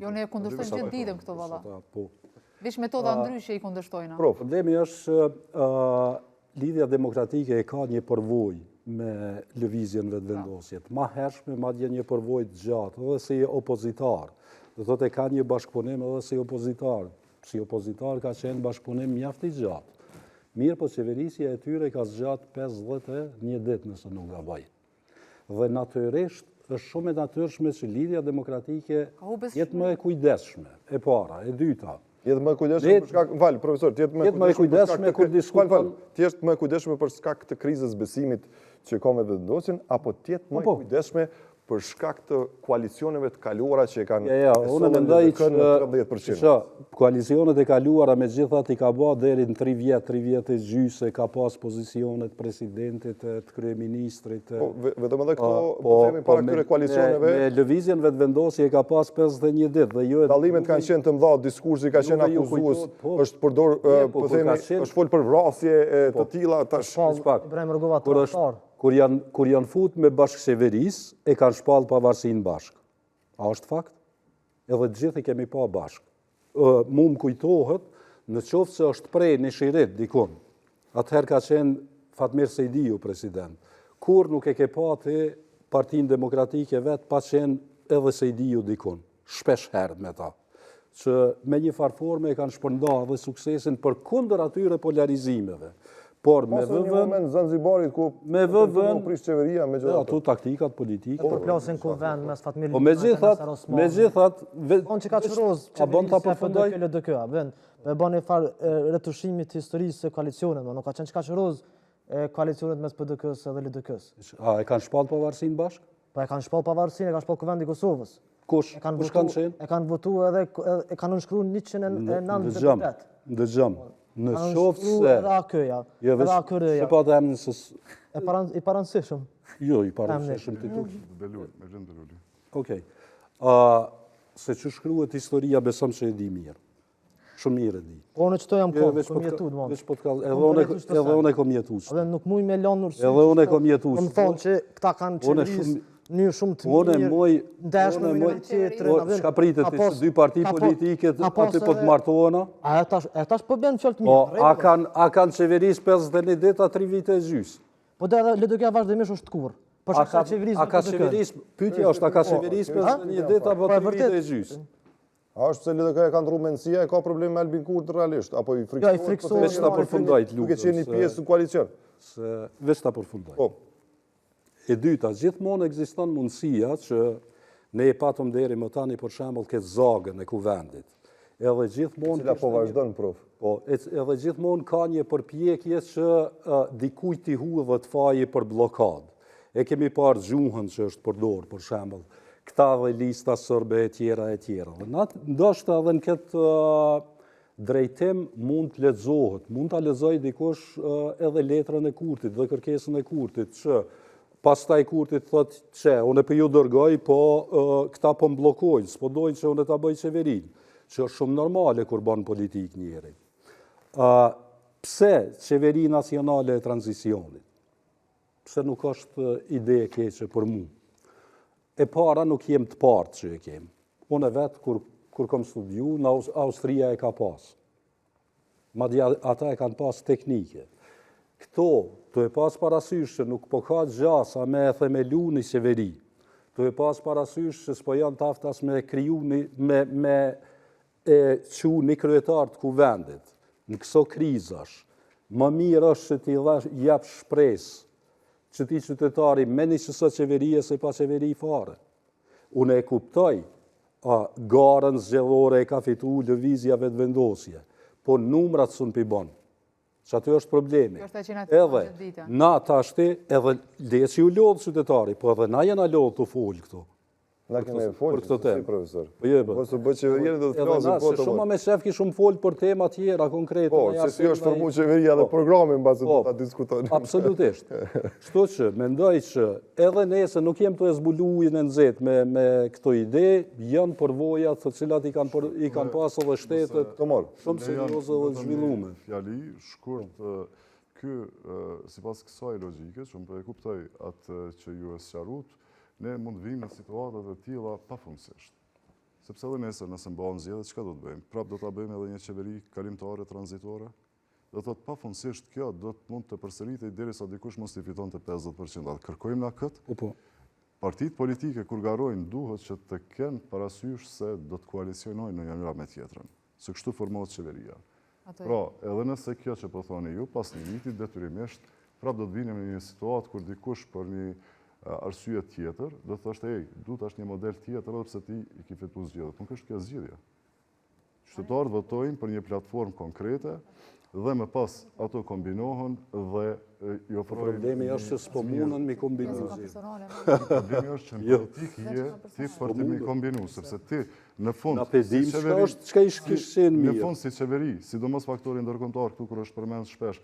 Jo, ne kundërshtojmë gjithë ditën këto valla. Po. Veç metoda ndryshe i kundërshtojnë. Problemi është Lidhja Demokratike e ka një përvojë me lëvizjen vetëvendosjet. Ma hershme, madje një përvojë të gjatë, edhe si opozitar. Do thotë e ka një bashkëpunim edhe si opozitar. Si opozitar ka qenë bashkëpunim mjaft i gjatë. Mirë, po qeverisja e tyre ka zgjatë 51 ditë nëse nuk gaboj. Dhe natyrisht është shumë e natyrshme që Lidhja Demokratike jetë më e kujdesshme, e para, e dyta. Jetë më e kujdesshme për shkak, profesor, jetë më e kujdesshme kur diskuton. Ti jetë më e kujdesshme për shkak të krizës besimit që ka me vetëvendosjen, apo ti jetë më e kujdesshme për shkak të koalicioneve të kaluara që e kanë unë mendoj që 13%. Koalicionet e kaluara me gjithat i ka bë deri në 3 vjet e gjysë, ka pas pozicionet presidentit, të kryeministrit. Vetëm edhe këto themi para këtyre koalicioneve. Me lëvizjen vetëvendosje ka pas 51 ditë. Dallimet kanë qenë të mëdha, diskursi ka qenë akuzues, është përdor, po themi, është fol për vrasje të tilla tash. Ibrahim Rugova tradhtar. Kur janë fut me bashkësheverisë, e kanë shpallë pavarësinë bashkë. A është fakt? Edhe të gjithë i kemi pa bashkë. Mu më kujtohet, në qoftë se është prej në shirit dikun, atëherë ka qenë Fatmir Sejdiu president. Kur nuk e ke pa të Partinë Demokratike vetë, pa qenë edhe Sejdiu dikun. Shpesh herë me ta. Që me një farforme e kanë shpërnda dhe suksesin për kundër atyre polarizimeve. Por me vëvën... Pasë një moment Zanzibarit ku me vëvën... prish qeveria me gjithat. Ato taktikat politike. Po përplasin kuvend mes Fatmir Po me gjithat... On që ka qëroz, qeverisja FDK-LDK, me bani farë retushimit historisë së koalicionet, nuk ka qenë që ka qëroz koalicionet mes PDK-s edhe LDK-s. A, e kanë shpallë pavarësinë bashkë? Po e kanë shpallë pavarësinë, e kanë shpallë kuvendi Kosovës. Kush kanë qenë? E kanë votu edhe, e kanë nënshkru 109 deputet. Ndëgjëm. Në qoftë se... Edhe AKJ-ja, edhe AKR-ja. Se pa të emnësës... I paransishëm. Jo, i paransishëm të tush. Me gjendë të lulli. Okej. Se që shkruhet historia besëm që e di mirë. Shumë mirë e di. Po në qëto jam kohë, kom jetu të mund. Edhe unë e kom jetu. Edhe nuk muj me lanë nërësit. Edhe unë e kom jetu. Më thonë që këta kanë qeverisë një shumë të mirë, ndeshme me një tjetërën. Shka pritet të dy parti politike aty po të martohena? E tash po bënë fjallë të mirë. A kanë qeverisë 51 ditë a 3 vite e gjysë? Po dhe edhe LDK vazhdimisht është kur. A ka qeverisë, pyetja është, a ka qeverisë 51 ditë apo 3 vite e gjysë? A është se LDK e ka ndru mendësia, e ka problem me Albin Kurti realisht, apo i friksohet? Veç ta përfundojt duke qenë një pjesë të koalicion. Veç ta përfundojt. E dyta, gjithmonë ekziston mundësia që ne e patëm deri më tani për shembull këtë zagën e kuvendit. Edhe gjithmonë... Cila po vazhdon, prof. Po, edhe gjithmonë ka një përpjekje që dikujt t'i hudhë të faji për blokadë. E kemi parë gjuhën që është përdorë, për shembull, këta dhe lista sërbe e tjera e tjera. Ndoshta edhe në këtë drejtim mund të lexohet, mund ta lexoj dikush edhe letrën e Kurtit dhe kërkesën e Kurtit që pastaj Kurtit thot që unë për ju dërgoj, po këta po më blokojnë, s'po dojnë që unë ta bëj qeverinë, që është shumë normale kur bën politik njëri. Pse qeveri nacionale e tranzicionit? Pse nuk është ide e keqe për mu? E para nuk jem të partë që e kem. Unë vetë kur kom studiu, në Austria e ka pas. Madje ata e kanë pas teknike. Këto, të e pas parasysh që nuk po ka gjasa me e themelu një qeveri, të e pas parasysh që s'po janë taftas me kriju me që një kryetar të kuvendit, në këso krizash, më mirë është që ti jap shpresë që ti qytetari me një qëso qeverie se pa qeveri fare. Unë e kuptoj, garën zgjedhore e ka fitu lëvizja vetëvendosje, po numrat sun pi bon. Që aty është problemi. Edhe na tashti, edhe leci u lodhë qytetari, po edhe na jena lodhë të folë këto. Na keme folë, si profesor. Po se bëj qeveria do të flasë po të shumë me shef ki shumë folë për tema tjera konkrete. Po, se si është formu qeveria dhe programin basë të ta diskutoni. Absolutisht. Shto që, mendoj që edhe nese nuk jem të ezbuluin e nëzit me këto ide, janë përvojat të cilat i kanë pasë dhe shtetet shumë serioze dhe zhvillume. Fjali, shkurt, si pas kësaj logike, që më për e kuptoj atë që ju e sqarut, ne mund vim në situatat e tilla pafundësisht. Sepse edhe nesër nëse mbahen zgjedhjet, çka do të bëjmë? Prap do ta bëjmë edhe një qeveri kalimtare, tranzitore. Do thotë pafundësisht kjo do të mund të përsëritej derisa dikush mos i fitonte 50%. Atë kërkojmë na kët. Po. Partitë politike kur garojnë duhet që të kenë parasysh se do të koalicionojnë në një mënyrë me tjetrën. Se kështu formohet qeveria. Pra, edhe nëse kjo që po thoni ju, pas një viti detyrimisht, prap do të vinim në një situatë kur dikush për një arsye tjetër, do të thoshte, du tash një model tjetër edhe pse ti i ke fituar zgjedhjet. Nuk është kjo zgjedhje. Qytetarët votojnë për një platformë konkrete dhe më pas ato kombinohen dhe i ofrojnë. Problemi është që s'po mundën mi kombinu. Problemi është që në politikë je ti për të mi kombinu, sepse ti në fund Na pedim çka i kishin në mirë. fund si qeveri, sidomos faktori ndërkombëtar këtu kur është përmend shpesh,